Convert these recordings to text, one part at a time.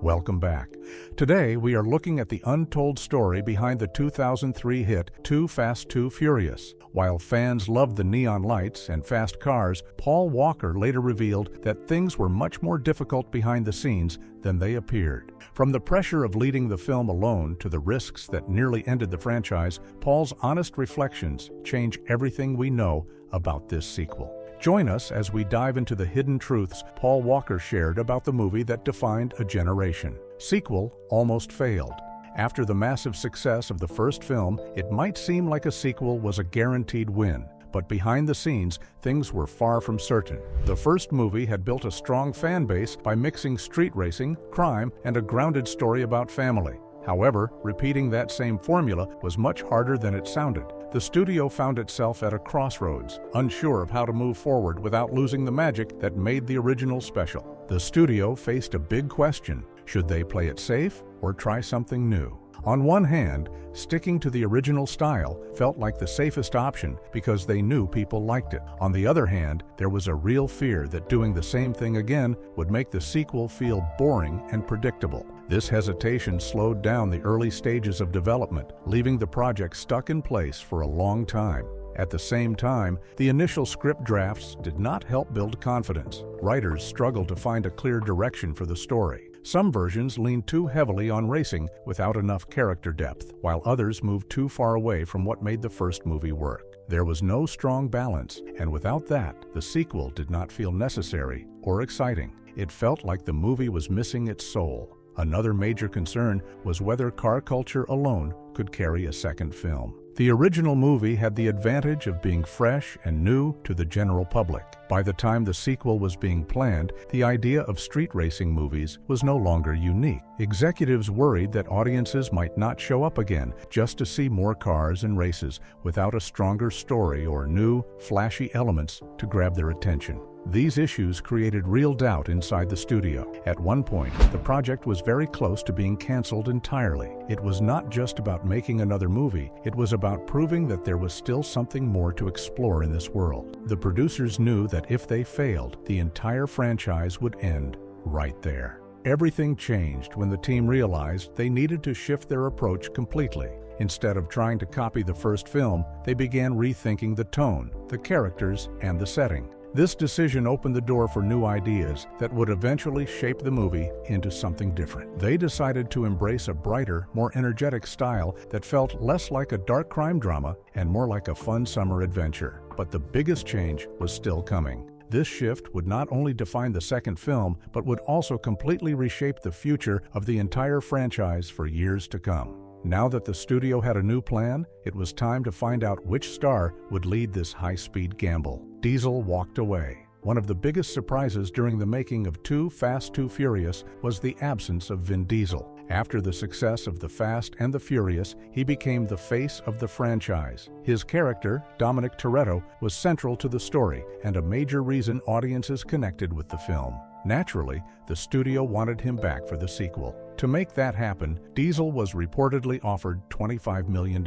Welcome back. Today, we are looking at the untold story behind the 2003 hit Too Fast, Too Furious. While fans loved the neon lights and fast cars, Paul Walker later revealed that things were much more difficult behind the scenes than they appeared. From the pressure of leading the film alone to the risks that nearly ended the franchise, Paul's honest reflections change everything we know about this sequel. Join us as we dive into the hidden truths Paul Walker shared about the movie that defined a generation. Sequel almost failed. After the massive success of the first film, it might seem like a sequel was a guaranteed win. But behind the scenes, things were far from certain. The first movie had built a strong fan base by mixing street racing, crime, and a grounded story about family. However, repeating that same formula was much harder than it sounded. The studio found itself at a crossroads, unsure of how to move forward without losing the magic that made the original special. The studio faced a big question: should they play it safe or try something new? On one hand, sticking to the original style felt like the safest option because they knew people liked it. On the other hand, there was a real fear that doing the same thing again would make the sequel feel boring and predictable. This hesitation slowed down the early stages of development, leaving the project stuck in place for a long time. At the same time, the initial script drafts did not help build confidence. Writers struggled to find a clear direction for the story. Some versions leaned too heavily on racing without enough character depth, while others moved too far away from what made the first movie work. There was no strong balance, and without that, the sequel did not feel necessary or exciting. It felt like the movie was missing its soul. Another major concern was whether car culture alone could carry a second film. The original movie had the advantage of being fresh and new to the general public. By the time the sequel was being planned, the idea of street racing movies was no longer unique. Executives worried that audiences might not show up again just to see more cars and races without a stronger story or new, flashy elements to grab their attention. These issues created real doubt inside the studio. At one point, the project was very close to being canceled entirely. It was not just about making another movie, it was about proving that there was still something more to explore in this world. The producers knew that if they failed, the entire franchise would end right there. Everything changed when the team realized they needed to shift their approach completely. Instead of trying to copy the first film, they began rethinking the tone, the characters, and the setting. This decision opened the door for new ideas that would eventually shape the movie into something different. They decided to embrace a brighter, more energetic style that felt less like a dark crime drama and more like a fun summer adventure. But the biggest change was still coming. This shift would not only define the second film, but would also completely reshape the future of the entire franchise for years to come. Now that the studio had a new plan, it was time to find out which star would lead this high-speed gamble. Diesel walked away. One of the biggest surprises during the making of Too Fast, Too Furious was the absence of Vin Diesel. After the success of The Fast and the Furious, he became the face of the franchise. His character, Dominic Toretto, was central to the story and a major reason audiences connected with the film. Naturally, the studio wanted him back for the sequel. To make that happen, Diesel was reportedly offered $25 million.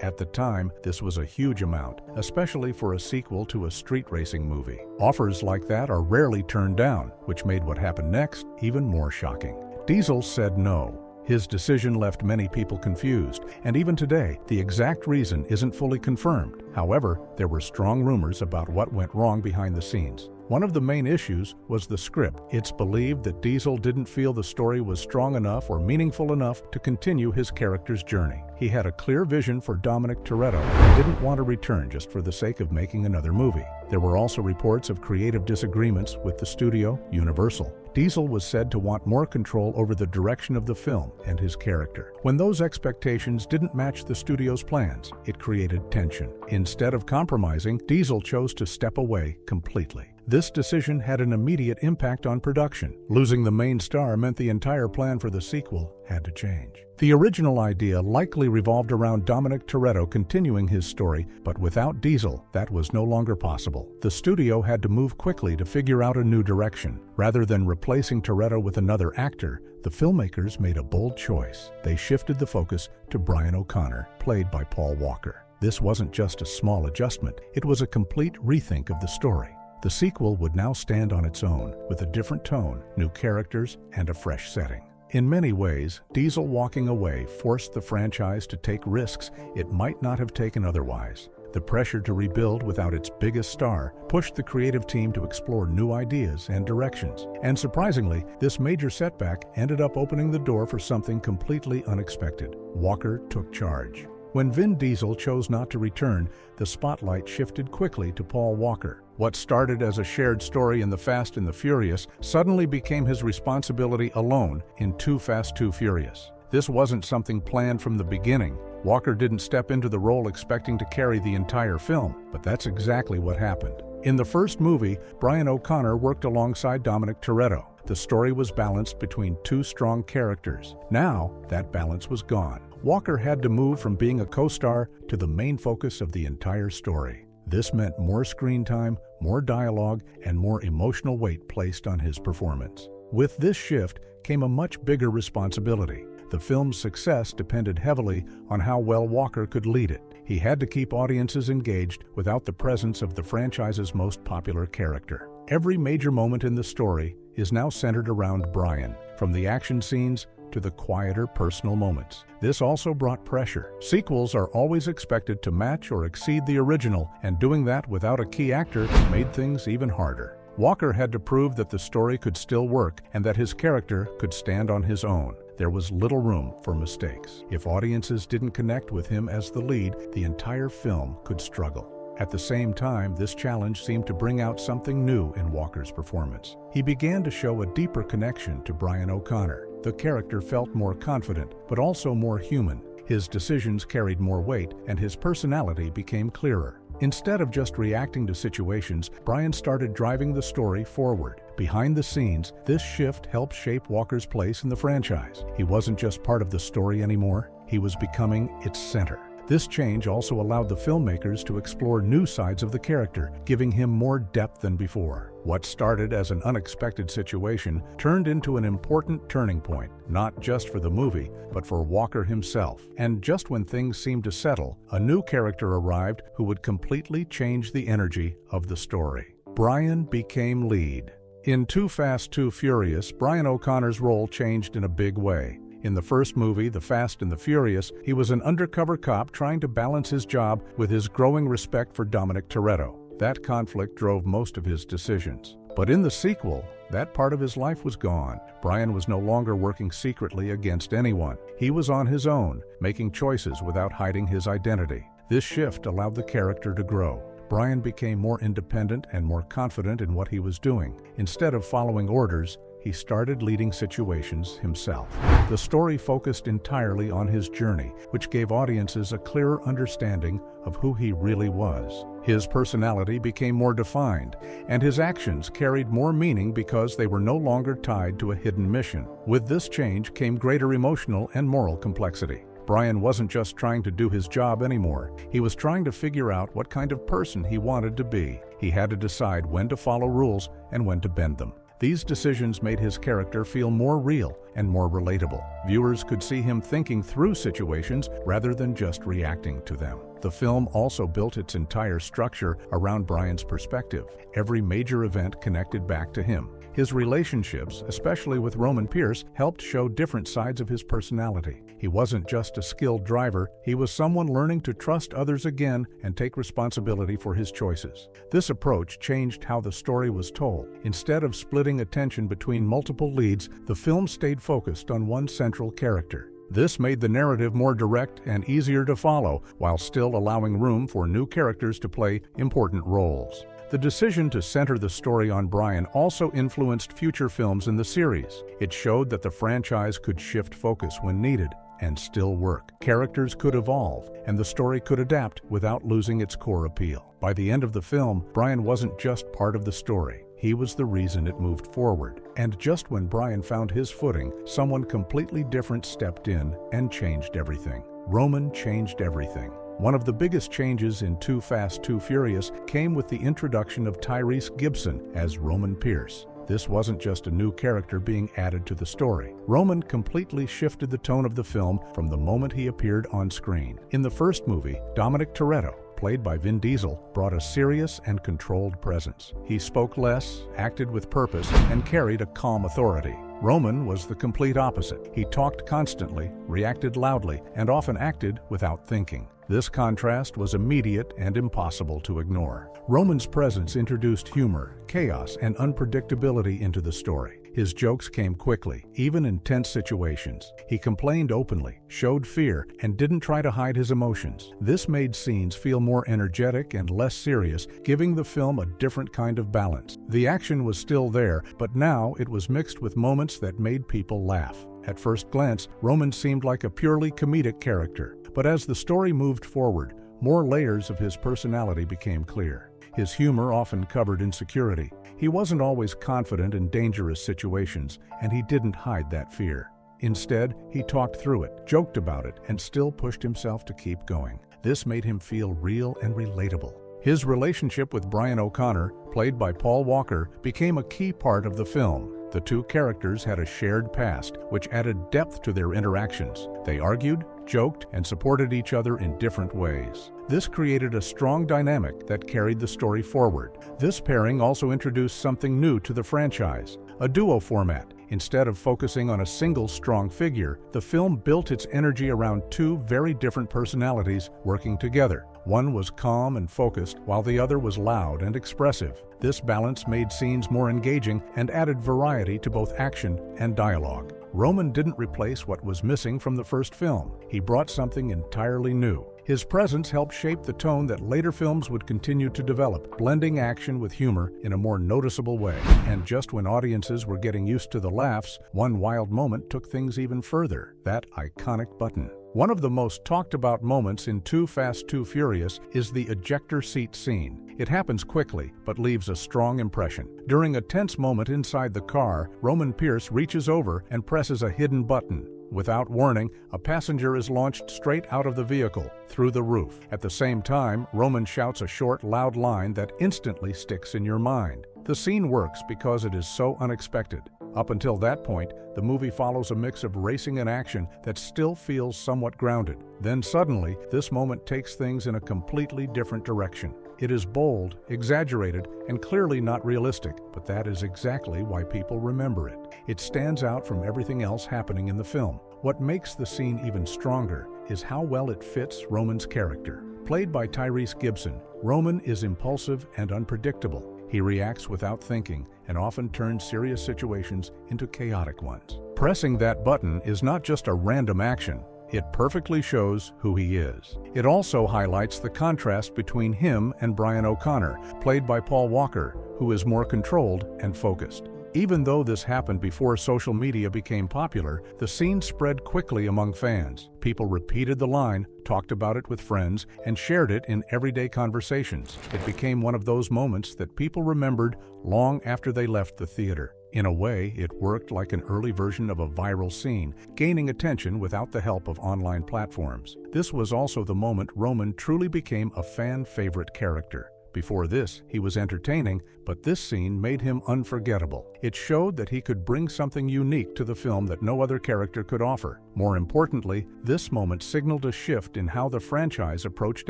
At the time, this was a huge amount, especially for a sequel to a street racing movie. Offers like that are rarely turned down, which made what happened next even more shocking. Diesel said no. His decision left many people confused, and even today, the exact reason isn't fully confirmed. However, there were strong rumors about what went wrong behind the scenes. One of the main issues was the script. It's believed that Diesel didn't feel the story was strong enough or meaningful enough to continue his character's journey. He had a clear vision for Dominic Toretto and didn't want to return just for the sake of making another movie. There were also reports of creative disagreements with the studio, Universal. Diesel was said to want more control over the direction of the film and his character. When those expectations didn't match the studio's plans, it created tension. Instead of compromising, Diesel chose to step away completely. This decision had an immediate impact on production. Losing the main star meant the entire plan for the sequel had to change. The original idea likely revolved around Dominic Toretto continuing his story, but without Diesel, that was no longer possible. The studio had to move quickly to figure out a new direction. Rather than replacing Toretto with another actor, the filmmakers made a bold choice. They shifted the focus to Brian O'Connor, played by Paul Walker. This wasn't just a small adjustment, it was a complete rethink of the story. The sequel would now stand on its own, with a different tone, new characters, and a fresh setting. In many ways, Diesel walking away forced the franchise to take risks it might not have taken otherwise. The pressure to rebuild without its biggest star pushed the creative team to explore new ideas and directions. And surprisingly, this major setback ended up opening the door for something completely unexpected. Walker took charge. When Vin Diesel chose not to return, the spotlight shifted quickly to Paul Walker. What started as a shared story in The Fast and the Furious suddenly became his responsibility alone in Too Fast, Too Furious. This wasn't something planned from the beginning. Walker didn't step into the role expecting to carry the entire film, but that's exactly what happened. In the first movie, Brian O'Connor worked alongside Dominic Toretto. The story was balanced between two strong characters. Now, that balance was gone. Walker had to move from being a co-star to the main focus of the entire story. This meant more screen time, more dialogue, and more emotional weight placed on his performance. With this shift came a much bigger responsibility. The film's success depended heavily on how well Walker could lead it. He had to keep audiences engaged without the presence of the franchise's most popular character. Every major moment in the story is now centered around Brian, from the action scenes to the quieter personal moments. This also brought pressure. Sequels are always expected to match or exceed the original, and doing that without a key actor made things even harder. Walker had to prove that the story could still work and that his character could stand on his own. There was little room for mistakes. If audiences didn't connect with him as the lead, the entire film could struggle. At the same time, this challenge seemed to bring out something new in Walker's performance. He began to show a deeper connection to Brian O'Connor. The character felt more confident, but also more human. His decisions carried more weight, and his personality became clearer. Instead of just reacting to situations, Brian started driving the story forward. Behind the scenes, this shift helped shape Walker's place in the franchise. He wasn't just part of the story anymore, he was becoming its center. This change also allowed the filmmakers to explore new sides of the character, giving him more depth than before. What started as an unexpected situation turned into an important turning point, not just for the movie, but for Walker himself. And just when things seemed to settle, a new character arrived who would completely change the energy of the story. Brian became lead. In Too Fast, Too Furious, Brian O'Connor's role changed in a big way. In the first movie, The Fast and the Furious, he was an undercover cop trying to balance his job with his growing respect for Dominic Toretto. That conflict drove most of his decisions. But in the sequel, that part of his life was gone. Brian was no longer working secretly against anyone. He was on his own, making choices without hiding his identity. This shift allowed the character to grow. Brian became more independent and more confident in what he was doing. Instead of following orders, he started leading situations himself. The story focused entirely on his journey, which gave audiences a clearer understanding of who he really was. His personality became more defined, and his actions carried more meaning because they were no longer tied to a hidden mission. With this change came greater emotional and moral complexity. Brian wasn't just trying to do his job anymore. He was trying to figure out what kind of person he wanted to be. He had to decide when to follow rules and when to bend them. These decisions made his character feel more real and more relatable. Viewers could see him thinking through situations rather than just reacting to them. The film also built its entire structure around Brian's perspective. Every major event connected back to him. His relationships, especially with Roman Pierce, helped show different sides of his personality. He wasn't just a skilled driver, he was someone learning to trust others again and take responsibility for his choices. This approach changed how the story was told. Instead of splitting attention between multiple leads, the film stayed focused on one central character. This made the narrative more direct and easier to follow, while still allowing room for new characters to play important roles. The decision to center the story on Brian also influenced future films in the series. It showed that the franchise could shift focus when needed and still work. Characters could evolve, and the story could adapt without losing its core appeal. By the end of the film, Brian wasn't just part of the story. He was the reason it moved forward. And just when Brian found his footing, someone completely different stepped in and changed everything. Roman changed everything. One of the biggest changes in Too Fast, Too Furious came with the introduction of Tyrese Gibson as Roman Pierce. This wasn't just a new character being added to the story. Roman completely shifted the tone of the film from the moment he appeared on screen. In the first movie, Dominic Toretto, played by Vin Diesel, brought a serious and controlled presence. He spoke less, acted with purpose, and carried a calm authority. Roman was the complete opposite. He talked constantly, reacted loudly, and often acted without thinking. This contrast was immediate and impossible to ignore. Roman's presence introduced humor, chaos, and unpredictability into the story. His jokes came quickly, even in tense situations. He complained openly, showed fear, and didn't try to hide his emotions. This made scenes feel more energetic and less serious, giving the film a different kind of balance. The action was still there, but now it was mixed with moments that made people laugh. At first glance, Roman seemed like a purely comedic character, but as the story moved forward, more layers of his personality became clear. His humor often covered insecurity. He wasn't always confident in dangerous situations, and he didn't hide that fear. Instead, he talked through it, joked about it, and still pushed himself to keep going. This made him feel real and relatable. His relationship with Brian O'Connor, played by Paul Walker, became a key part of the film. The two characters had a shared past, which added depth to their interactions. They argued, joked, and supported each other in different ways. This created a strong dynamic that carried the story forward. This pairing also introduced something new to the franchise, a duo format. Instead of focusing on a single strong figure, the film built its energy around two very different personalities working together. One was calm and focused, while the other was loud and expressive. This balance made scenes more engaging and added variety to both action and dialogue. Roman didn't replace what was missing from the first film. He brought something entirely new. His presence helped shape the tone that later films would continue to develop, blending action with humor in a more noticeable way. And just when audiences were getting used to the laughs, one wild moment took things even further: that iconic button. One of the most talked about moments in Too Fast, Too Furious is the ejector seat scene. It happens quickly, but leaves a strong impression. During a tense moment inside the car, Roman Pierce reaches over and presses a hidden button. Without warning, a passenger is launched straight out of the vehicle, through the roof. At the same time, Roman shouts a short, loud line that instantly sticks in your mind. The scene works because it is so unexpected. Up until that point, the movie follows a mix of racing and action that still feels somewhat grounded. Then suddenly, this moment takes things in a completely different direction. It is bold, exaggerated, and clearly not realistic, but that is exactly why people remember it. It stands out from everything else happening in the film. What makes the scene even stronger is how well it fits Roman's character. Played by Tyrese Gibson, Roman is impulsive and unpredictable. He reacts without thinking and often turns serious situations into chaotic ones. Pressing that button is not just a random action. It perfectly shows who he is. It also highlights the contrast between him and Brian O'Connor, played by Paul Walker, who is more controlled and focused. Even though this happened before social media became popular, the scene spread quickly among fans. People repeated the line, talked about it with friends, and shared it in everyday conversations. It became one of those moments that people remembered long after they left the theater. In a way, it worked like an early version of a viral scene, gaining attention without the help of online platforms. This was also the moment Roman truly became a fan-favorite character. Before this, he was entertaining, but this scene made him unforgettable. It showed that he could bring something unique to the film that no other character could offer. More importantly, this moment signaled a shift in how the franchise approached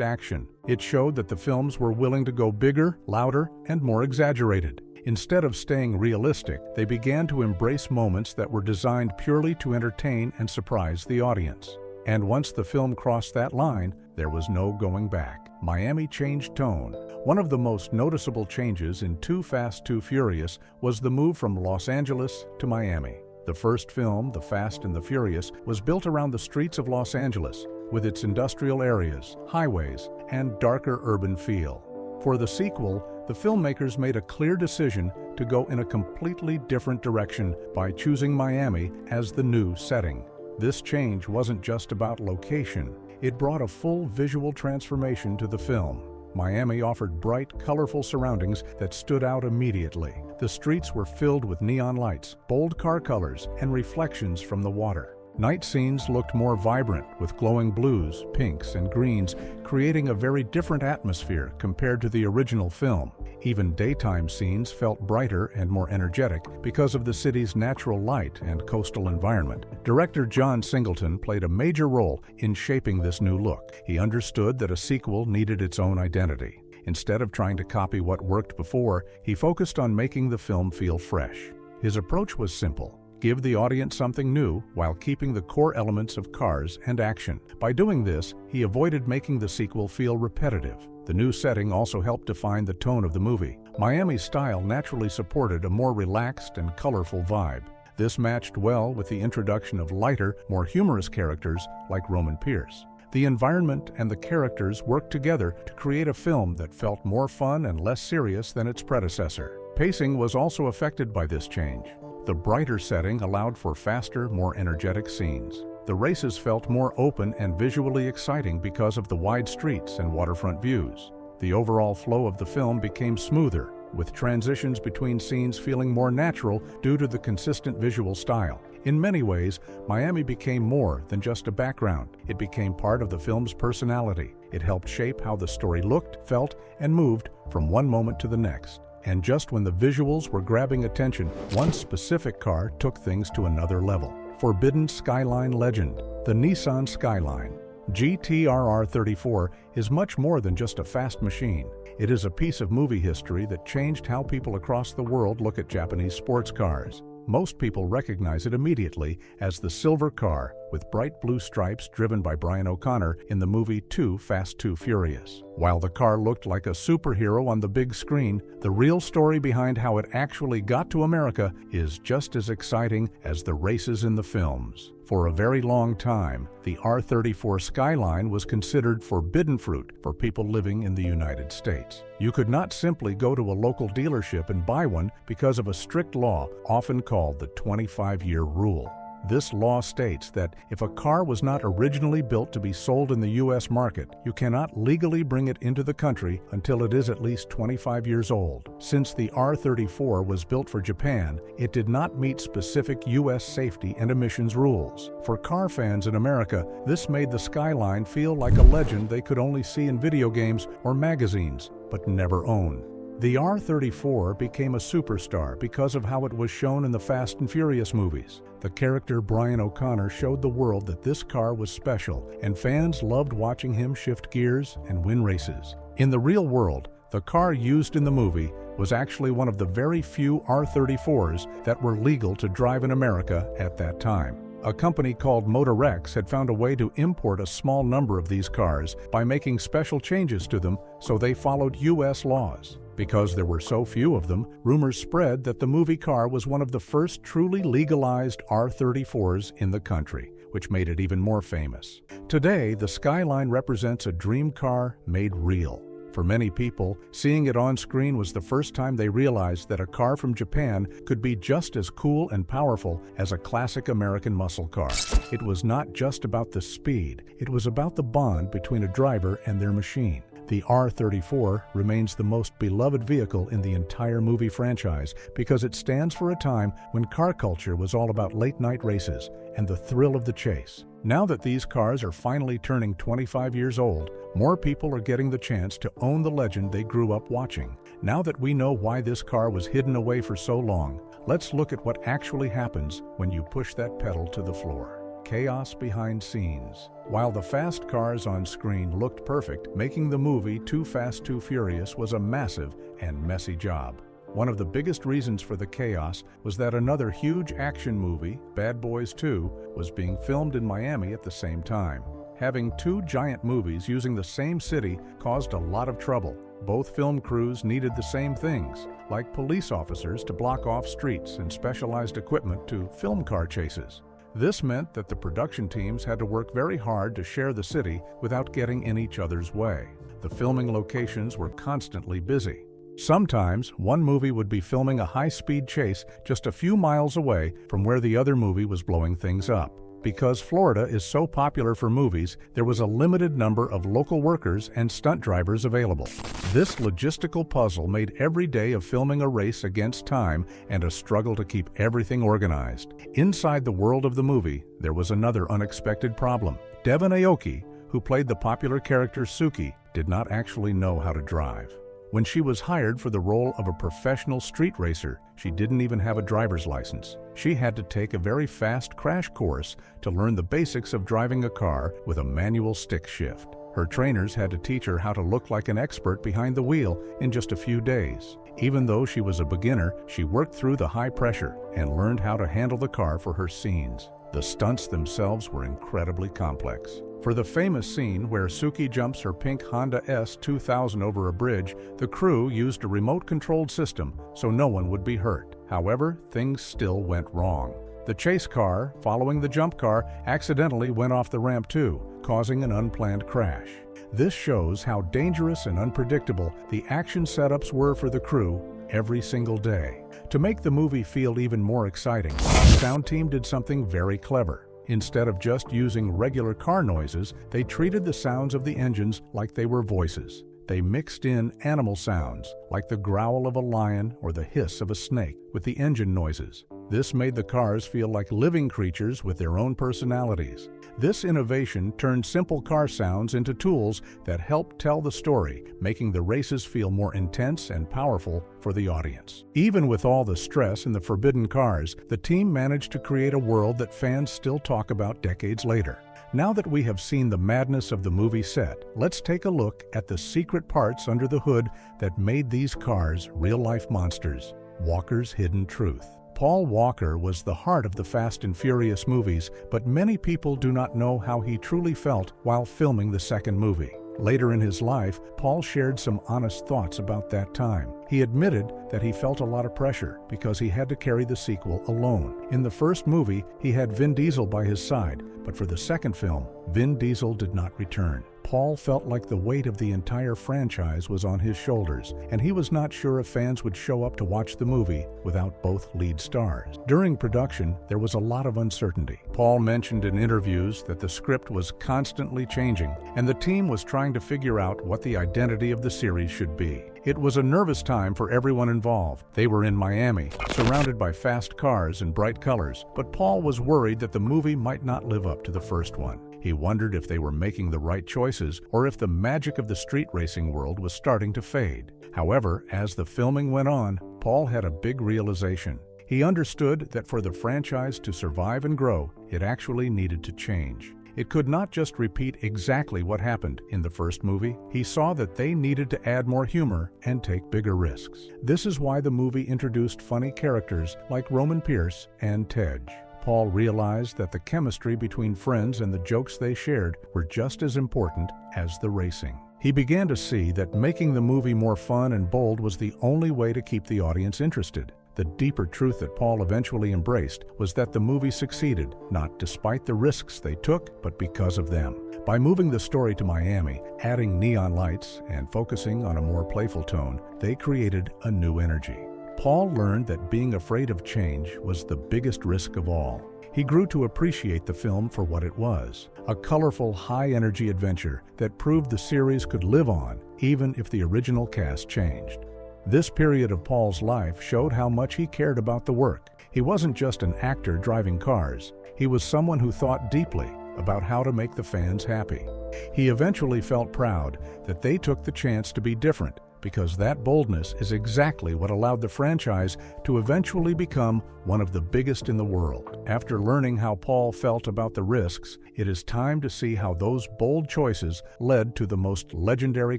action. It showed that the films were willing to go bigger, louder, and more exaggerated. Instead of staying realistic, they began to embrace moments that were designed purely to entertain and surprise the audience. And once the film crossed that line, there was no going back. Miami changed tone. One of the most noticeable changes in Too Fast, Too Furious was the move from Los Angeles to Miami. The first film, The Fast and the Furious, was built around the streets of Los Angeles, with its industrial areas, highways, and darker urban feel. For the sequel, the filmmakers made a clear decision to go in a completely different direction by choosing Miami as the new setting. This change wasn't just about location. It brought a full visual transformation to the film. Miami offered bright, colorful surroundings that stood out immediately. The streets were filled with neon lights, bold car colors, and reflections from the water. Night scenes looked more vibrant, with glowing blues, pinks, and greens, creating a very different atmosphere compared to the original film. Even daytime scenes felt brighter and more energetic because of the city's natural light and coastal environment. Director John Singleton played a major role in shaping this new look. He understood that a sequel needed its own identity. Instead of trying to copy what worked before, he focused on making the film feel fresh. His approach was simple: give the audience something new while keeping the core elements of cars and action. By doing this, he avoided making the sequel feel repetitive. The new setting also helped define the tone of the movie. Miami's style naturally supported a more relaxed and colorful vibe. This matched well with the introduction of lighter, more humorous characters like Roman Pierce. The environment and the characters worked together to create a film that felt more fun and less serious than its predecessor. Pacing was also affected by this change. The brighter setting allowed for faster, more energetic scenes. The races felt more open and visually exciting because of the wide streets and waterfront views. The overall flow of the film became smoother, with transitions between scenes feeling more natural due to the consistent visual style. In many ways, Miami became more than just a background. It became part of the film's personality. It helped shape how the story looked, felt, and moved from one moment to the next. And just when the visuals were grabbing attention, one specific car took things to another level. Forbidden Skyline legend, the Nissan Skyline. GTRR34 is much more than just a fast machine. It is a piece of movie history that changed how people across the world look at Japanese sports cars. Most people recognize it immediately as the silver car with bright blue stripes driven by Brian O'Connor in the movie Too Fast, Too Furious. While the car looked like a superhero on the big screen, the real story behind how it actually got to America is just as exciting as the races in the films. For a very long time, the R34 Skyline was considered forbidden fruit for people living in the United States. You could not simply go to a local dealership and buy one because of a strict law, often called the 25-year rule. This law states that if a car was not originally built to be sold in the U.S. market, you cannot legally bring it into the country until it is at least 25 years old. Since the R34 was built for Japan, it did not meet specific U.S. safety and emissions rules. For car fans in America, this made the Skyline feel like a legend they could only see in video games or magazines, but never own. The R34 became a superstar because of how it was shown in the Fast and Furious movies. The character Brian O'Connor showed the world that this car was special, and fans loved watching him shift gears and win races. In the real world, the car used in the movie was actually one of the very few R34s that were legal to drive in America at that time. A company called Motorex had found a way to import a small number of these cars by making special changes to them so they followed U.S. laws. Because there were so few of them, rumors spread that the movie car was one of the first truly legalized R34s in the country, which made it even more famous. Today, the Skyline represents a dream car made real. For many people, seeing it on screen was the first time they realized that a car from Japan could be just as cool and powerful as a classic American muscle car. It was not just about the speed, it was about the bond between a driver and their machine. The R34 remains the most beloved vehicle in the entire movie franchise because it stands for a time when car culture was all about late-night races and the thrill of the chase. Now that these cars are finally turning 25 years old, more people are getting the chance to own the legend they grew up watching. Now that we know why this car was hidden away for so long, let's look at what actually happens when you push that pedal to the floor. Chaos behind scenes. While the fast cars on screen looked perfect, making the movie Too Fast, Too Furious was a massive and messy job. One of the biggest reasons for the chaos was that another huge action movie, Bad Boys 2, was being filmed in Miami at the same time. Having two giant movies using the same city caused a lot of trouble. Both film crews needed the same things, like police officers to block off streets and specialized equipment to film car chases. This meant that the production teams had to work very hard to share the city without getting in each other's way. The filming locations were constantly busy. Sometimes, one movie would be filming a high-speed chase just a few miles away from where the other movie was blowing things up. Because Florida is so popular for movies, there was a limited number of local workers and stunt drivers available. This logistical puzzle made every day of filming a race against time and a struggle to keep everything organized. Inside the world of the movie, there was another unexpected problem. Devon Aoki, who played the popular character Suki, did not actually know how to drive. When she was hired for the role of a professional street racer, she didn't even have a driver's license. She had to take a very fast crash course to learn the basics of driving a car with a manual stick shift. Her trainers had to teach her how to look like an expert behind the wheel in just a few days. Even though she was a beginner, she worked through the high pressure and learned how to handle the car for her scenes. The stunts themselves were incredibly complex. For the famous scene where Suki jumps her pink Honda S2000 over a bridge, the crew used a remote-controlled system so no one would be hurt. However, things still went wrong. The chase car, following the jump car, accidentally went off the ramp too, causing an unplanned crash. This shows how dangerous and unpredictable the action setups were for the crew every single day. To make the movie feel even more exciting, the sound team did something very clever. Instead of just using regular car noises, they treated the sounds of the engines like they were voices. They mixed in animal sounds, like the growl of a lion or the hiss of a snake, with the engine noises. This made the cars feel like living creatures with their own personalities. This innovation turned simple car sounds into tools that helped tell the story, making the races feel more intense and powerful for the audience. Even with all the stress in the forbidden cars, the team managed to create a world that fans still talk about decades later. Now that we have seen the madness of the movie set, let's take a look at the secret parts under the hood that made these cars real-life monsters. Walker's hidden truth. Paul Walker was the heart of the Fast and Furious movies, but many people do not know how he truly felt while filming the second movie. Later in his life, Paul shared some honest thoughts about that time. He admitted that he felt a lot of pressure because he had to carry the sequel alone. In the first movie, he had Vin Diesel by his side, but for the second film, Vin Diesel did not return. Paul felt like the weight of the entire franchise was on his shoulders, and he was not sure if fans would show up to watch the movie without both lead stars. During production, there was a lot of uncertainty. Paul mentioned in interviews that the script was constantly changing, and the team was trying to figure out what the identity of the series should be. It was a nervous time for everyone involved. They were in Miami, surrounded by fast cars and bright colors, but Paul was worried that the movie might not live up to the first one. He wondered if they were making the right choices or if the magic of the street racing world was starting to fade. However, as the filming went on, Paul had a big realization. He understood that for the franchise to survive and grow, it actually needed to change. It could not just repeat exactly what happened in the first movie. He saw that they needed to add more humor and take bigger risks. This is why the movie introduced funny characters like Roman Pierce and Tej. Paul realized that the chemistry between friends and the jokes they shared were just as important as the racing. He began to see that making the movie more fun and bold was the only way to keep the audience interested. The deeper truth that Paul eventually embraced was that the movie succeeded, not despite the risks they took, but because of them. By moving the story to Miami, adding neon lights, and focusing on a more playful tone, they created a new energy. Paul learned that being afraid of change was the biggest risk of all. He grew to appreciate the film for what it was, a colorful, high-energy adventure that proved the series could live on, even if the original cast changed. This period of Paul's life showed how much he cared about the work. He wasn't just an actor driving cars. He was someone who thought deeply about how to make the fans happy. He eventually felt proud that they took the chance to be different, because that boldness is exactly what allowed the franchise to eventually become one of the biggest in the world. After learning how Paul felt about the risks, it is time to see how those bold choices led to the most legendary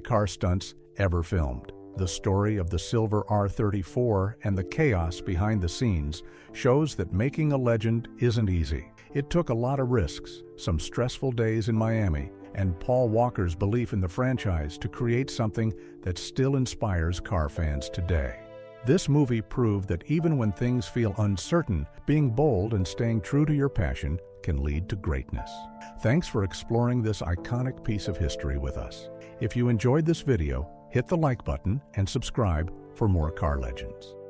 car stunts ever filmed. The story of the silver R34 and the chaos behind the scenes shows that making a legend isn't easy. It took a lot of risks, some stressful days in Miami, and Paul Walker's belief in the franchise to create something that still inspires car fans today. This movie proved that even when things feel uncertain, being bold and staying true to your passion can lead to greatness. Thanks for exploring this iconic piece of history with us. If you enjoyed this video, hit the like button and subscribe for more car legends.